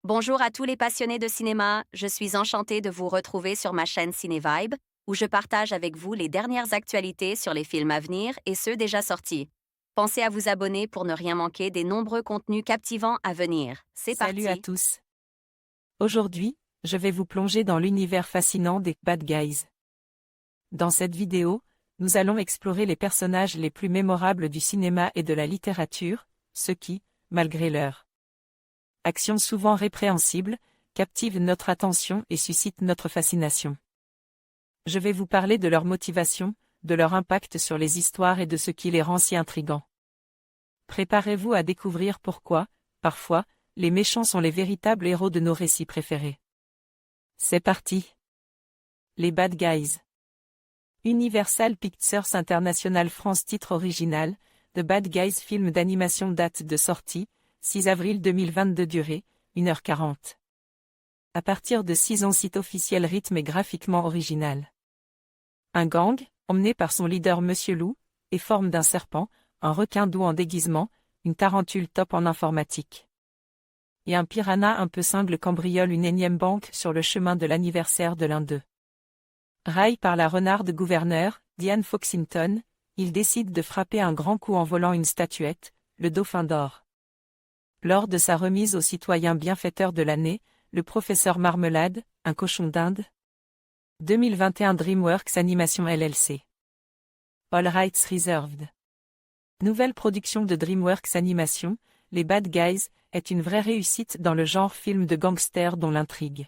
Bonjour à tous les passionnés de cinéma, je suis enchantée de vous retrouver sur ma chaîne CinéVibe, où je partage avec vous les dernières actualités sur les films à venir et ceux déjà sortis. Pensez à vous abonner pour ne rien manquer des nombreux contenus captivants à venir. C'est Salut à parti! tous. Aujourd'hui, je vais vous plonger dans l'univers fascinant des Bad Guys. Dans cette vidéo, nous allons explorer les personnages les plus mémorables du cinéma et de la littérature, ceux qui, malgré leur actions souvent répréhensibles, captivent notre attention et suscitent notre fascination. Je vais vous parler de leur motivation, de leur impact sur les histoires et de ce qui les rend si intrigants. Préparez-vous à découvrir pourquoi, parfois, les méchants sont les véritables héros de nos récits préférés. C'est parti. Les Bad Guys. Universal Pictures International France. Titre original, The Bad Guys. Film d'animation. Date de sortie, 6 avril 2022. Durée, 1h40. À partir de 6 ans. Site officiel. Rythme et graphiquement original. Un gang, emmené par son leader Monsieur Loup, et forme d'un serpent, un requin doux en déguisement, une tarentule top en informatique. Et un piranha un peu cingle cambriole une énième banque sur le chemin de l'anniversaire de l'un d'eux. Raille par la renarde gouverneur, Diane Foxington, il décide de frapper un grand coup en volant une statuette, le Dauphin d'or. Lors de sa remise au citoyen bienfaiteur de l'année, le professeur Marmelade, un cochon d'Inde. 2021 DreamWorks Animation LLC. All Rights Reserved. Nouvelle production de DreamWorks Animation, Les Bad Guys, est une vraie réussite dans le genre film de gangster dont l'intrigue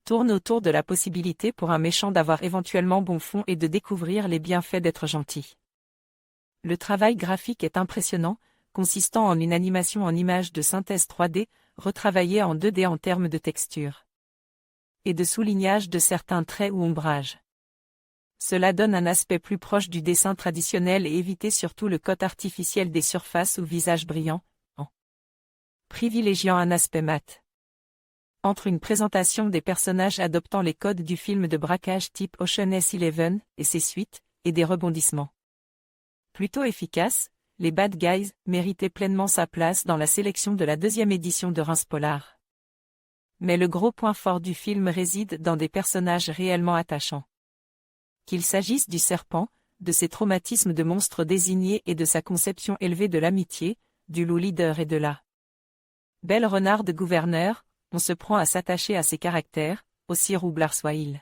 tourne autour de la possibilité pour un méchant d'avoir éventuellement bon fond et de découvrir les bienfaits d'être gentil. Le travail graphique est impressionnant, consistant en une animation en images de synthèse 3D, retravaillée en 2D en termes de texture et de soulignage de certains traits ou ombrages. Cela donne un aspect plus proche du dessin traditionnel et éviter surtout le cote artificiel des surfaces ou visages brillants, en privilégiant un aspect mat. Entre une présentation des personnages adoptant les codes du film de braquage type Ocean's 11 et ses suites, et des rebondissements plutôt efficaces, les Bad Guys méritaient pleinement sa place dans la sélection de la 2e édition de Reims Polar. Mais le gros point fort du film réside dans des personnages réellement attachants. Qu'il s'agisse du serpent, de ses traumatismes de monstre désigné et de sa conception élevée de l'amitié, du loup leader et de la belle renarde gouverneur, on se prend à s'attacher à ses caractères, aussi roublards soient-ils.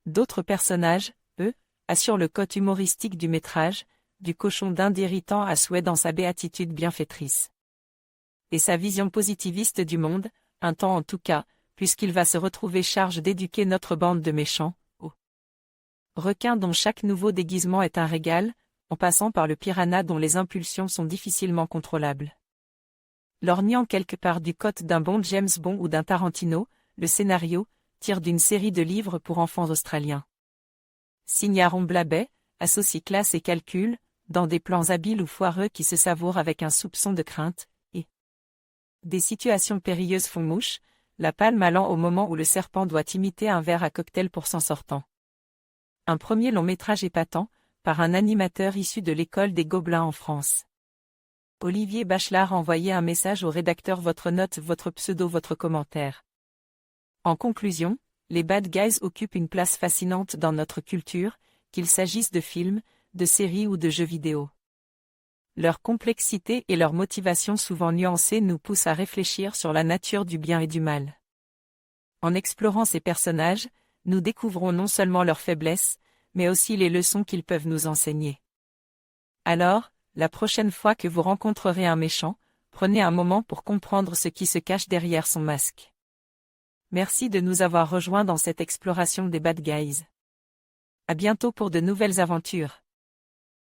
D'autres personnages, eux, assurent le côté humoristique du métrage, du cochon d'Inde irritant à souhait dans sa béatitude bienfaitrice. Et sa vision positiviste du monde, un temps en tout cas, puisqu'il va se retrouver charge d'éduquer notre bande de méchants, aux requins dont chaque nouveau déguisement est un régal, en passant par le piranha dont les impulsions sont difficilement contrôlables. Lorgnant quelque part du cote d'un bon James Bond ou d'un Tarantino, le scénario tire d'une série de livres pour enfants australiens. Signe Aaron Blabey, associe classe et calcul, dans des plans habiles ou foireux qui se savourent avec un soupçon de crainte, et des situations périlleuses font mouche, la palme allant au moment où le serpent doit imiter un verre à cocktail pour s'en sortant. Un premier long métrage épatant, par un animateur issu de l'école des Gobelins en France. Olivier Bachelard envoyait un message au rédacteur: votre note, votre pseudo, votre commentaire. En conclusion, les Bad Guys occupent une place fascinante dans notre culture, qu'il s'agisse de films, de séries ou de jeux vidéo. Leur complexité et leur motivation souvent nuancée nous poussent à réfléchir sur la nature du bien et du mal. En explorant ces personnages, nous découvrons non seulement leurs faiblesses, mais aussi les leçons qu'ils peuvent nous enseigner. Alors, la prochaine fois que vous rencontrerez un méchant, prenez un moment pour comprendre ce qui se cache derrière son masque. Merci de nous avoir rejoints dans cette exploration des Bad Guys. À bientôt pour de nouvelles aventures.